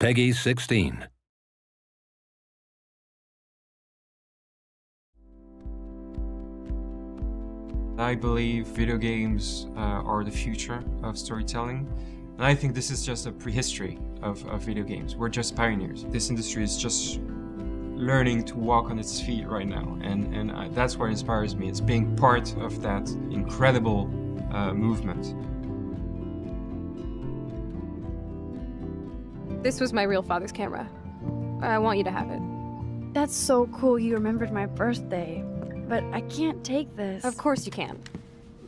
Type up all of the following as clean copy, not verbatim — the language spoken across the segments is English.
Peggy 16. I believe video games are the future of storytelling. And I think this is just a prehistory of video games. We're just pioneers. This industry is just learning to walk on its feet right now. And that's what inspires me. It's being part of that incredible movement. This was my real father's camera. I want you to have it. That's so cool you remembered my birthday. But I can't take this. Of course you can.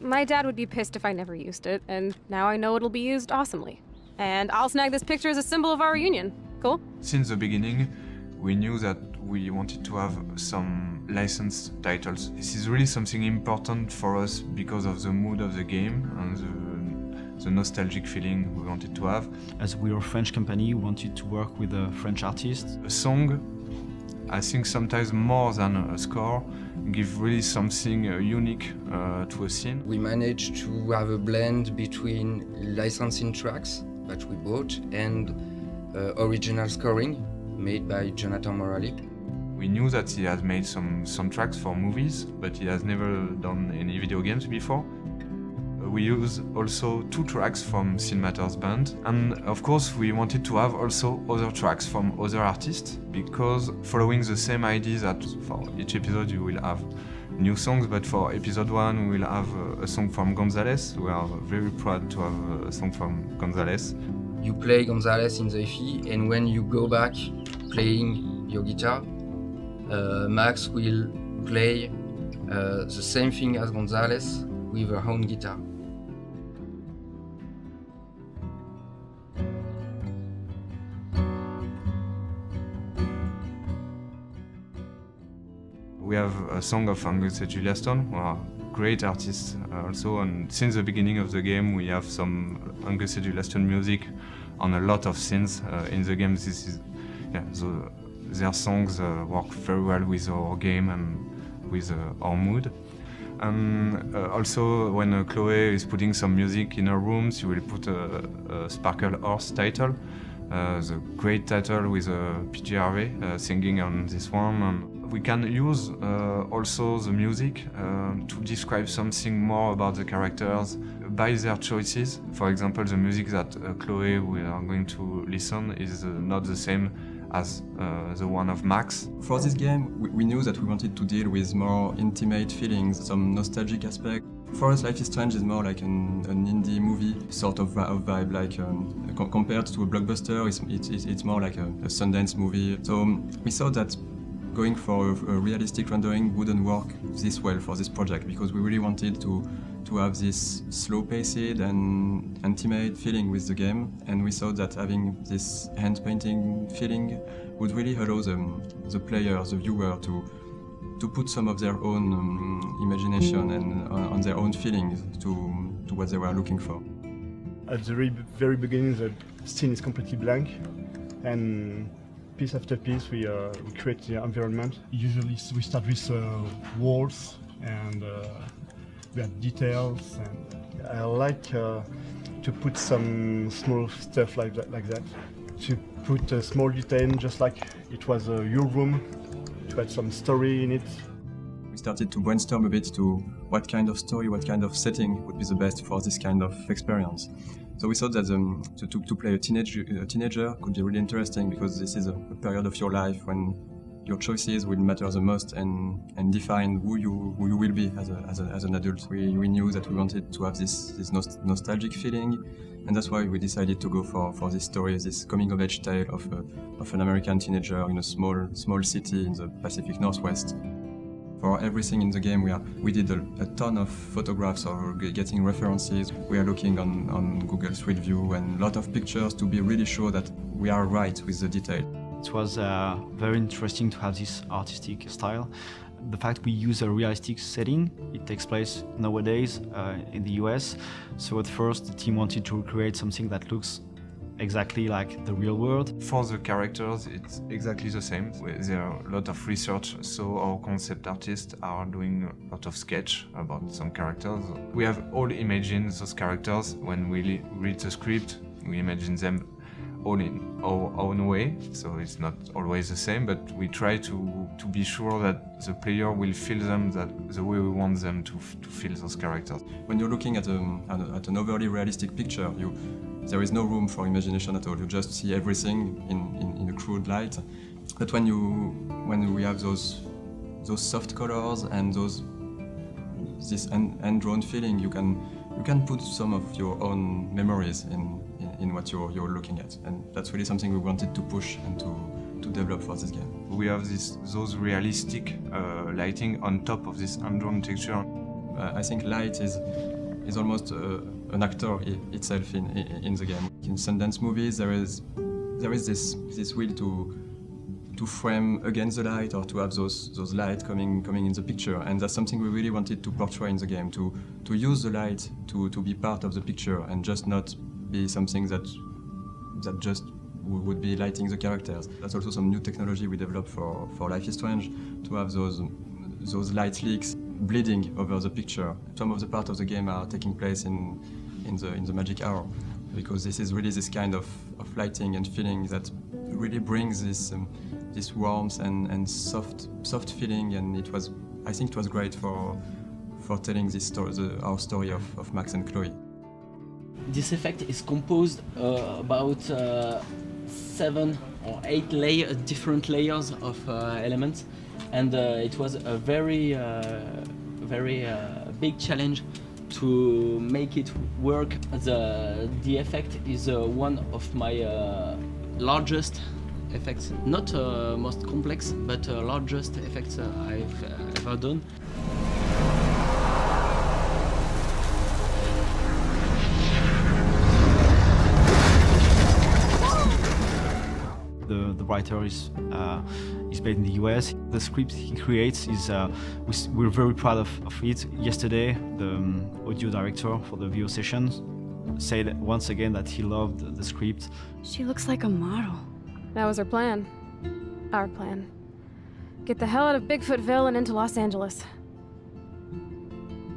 My dad would be pissed if I never used it, and now I know it'll be used awesomely. And I'll snag this picture as a symbol of our reunion. Cool? Since the beginning, we knew that we wanted to have some licensed titles. This is really something important for us because of the mood of the game and the nostalgic feeling we wanted to have. As we are a French company, we wanted to work with a French artist. A song, I think sometimes more than a score, give really something unique to a scene. We managed to have a blend between licensing tracks that we bought and original scoring made by Jonathan Morali. We knew that he has made some soundtracks for movies, but he has never done any video games before. We use also 2 tracks from Cinematters band, and of course we wanted to have also other tracks from other artists, because following the same idea that for each episode you will have new songs, but for episode 1 we will have a song from Gonzalez. We are very proud to have a song from Gonzalez. You play Gonzalez in the FE, and when you go back playing your guitar, Max will play the same thing as Gonzalez with her own guitar. We have a song of Angus and Julia Stone, who are great artists also, and since the beginning of the game we have some Angus and Julia Stone music on a lot of scenes in the game. This is, their songs work very well with our game and with our mood. And also when Chloe is putting some music in her room, she will put a Sparkle Horse title, the great title with PJ Harvey singing on this one. And we can use also the music to describe something more about the characters by their choices. For example, the music that Chloe we are going to listen is not the same as the one of Max. For this game, we knew that we wanted to deal with more intimate feelings, some nostalgic aspect. For us, Life is Strange is more like an indie movie sort of vibe, like compared to a blockbuster, it's more like a Sundance movie. So we thought that going for a realistic rendering wouldn't work this well for this project, because we really wanted to have this slow-paced and intimate feeling with the game, and we thought that having this hand-painting feeling would really allow the player, the viewer, to put some of their own imagination and on their own feelings to what they were looking for. At the very beginning, the scene is completely blank, and piece after piece we create the environment. Usually we start with walls and we have details, and I like to put some small stuff like that. To put a small detail, just like it was your room, to add some story in it. We started to brainstorm a bit to what kind of story, what kind of setting would be the best for this kind of experience. So we thought that to play a teenager could be really interesting, because this is a period of your life when your choices will matter the most and define who you will be as an adult. We knew that we wanted to have this nostalgic feeling, and that's why we decided to go for this story, this coming-of-age tale of an American teenager in a small city in the Pacific Northwest. For everything in the game, we did a ton of photographs or getting references. We are looking on Google Street View and a lot of pictures to be really sure that we are right with the detail. It was very interesting to have this artistic style. The fact we use a realistic setting, it takes place nowadays in the US. So at first the team wanted to recreate something that looks exactly like the real world. For the characters, it's exactly the same. There are a lot of research, so our concept artists are doing a lot of sketch about some characters. We have all imagined those characters when we read the script. We imagine them all in our own way, so it's not always the same, but we try to be sure that the player will feel them the way we want them to feel those characters. When you're looking at an overly realistic picture, there is no room for imagination at all. You just see everything in a crude light. But when we have those soft colors and this hand-drawn feeling, you can put some of your own memories in what you're looking at, and that's really something we wanted to push and to develop for this game. We have those realistic lighting on top of this hand-drawn texture. I think light is almost an actor itself in the game. In Sundance movies, there is this will to frame against the light or to have those light coming in the picture, and that's something we really wanted to portray in the game, to use the light to be part of the picture and just not be something that just would be lighting the characters. That's also some new technology we developed for Life is Strange, to have those light leaks bleeding over the picture. Some of the parts of the game are taking place in the magic hour, because this is really this kind of lighting and feeling that really brings this warmth and soft feeling, and I think it was great for telling this story, our story of Max and Chloe. This effect is composed about 7 or 8 different layers of elements, and it was a very big challenge to make it work. The effect is one of my largest effects, not most complex, but largest effects I've ever done. The writer is based in the US. The script he creates is we're very proud of it. Yesterday, the audio director for the VO sessions said once again that he loved the script. She looks like a model. That was her plan. Our plan. Get the hell out of Bigfootville and into Los Angeles.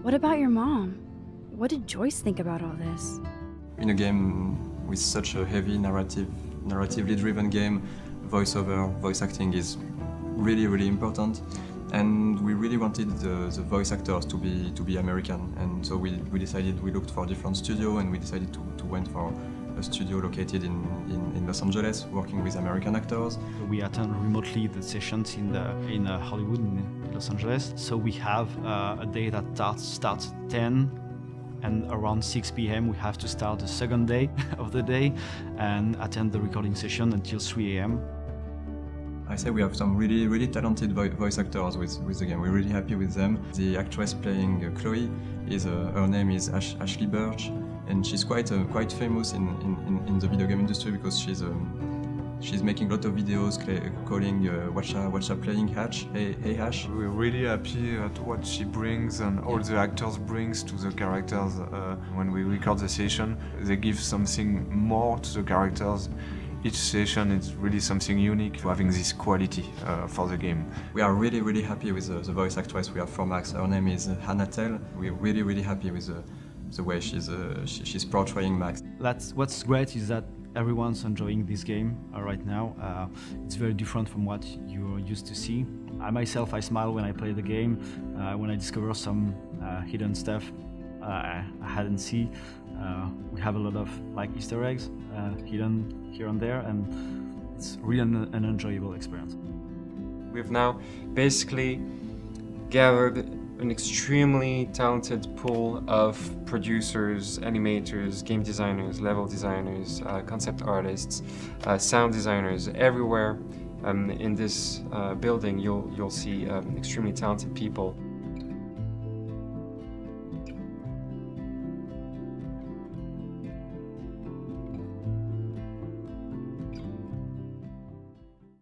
What about your mom? What did Joyce think about all this? In a game with such a heavy narratively driven game, voiceover, voice acting is really, really important. And we really wanted the voice actors to be American. And so we looked for a different studio, and we decided to went for a studio located in Los Angeles, working with American actors. We attend remotely the sessions in Hollywood, in Los Angeles. So we have a day that starts 10, and around 6 p.m. we have to start the second day of the day and attend the recording session until 3 a.m. I say we have some really, really talented voice actors with the game. We're really happy with them. The actress playing Chloe her name is Ashley Birch, and she's quite famous in the video game industry because she's making a lot of videos calling Watcha playing Hatch. Hey Hash. We're really happy at what she brings and all the actors brings to the characters. When we record the session, they give something more to the characters. Each session is really something unique, having this quality for the game. We are really, really happy with the voice actress we have for Max. Her name is Hannah Tell. We're really, really happy with the way she's portraying Max. What's great is that everyone's enjoying this game right now. It's very different from what you're used to see. I smile when I play the game, when I discover some hidden stuff I hadn't seen. We have a lot of Easter eggs hidden here and there, and it's really an enjoyable experience. We've now basically gathered an extremely talented pool of producers, animators, game designers, level designers, concept artists, sound designers. Everywhere in this building you'll see extremely talented people.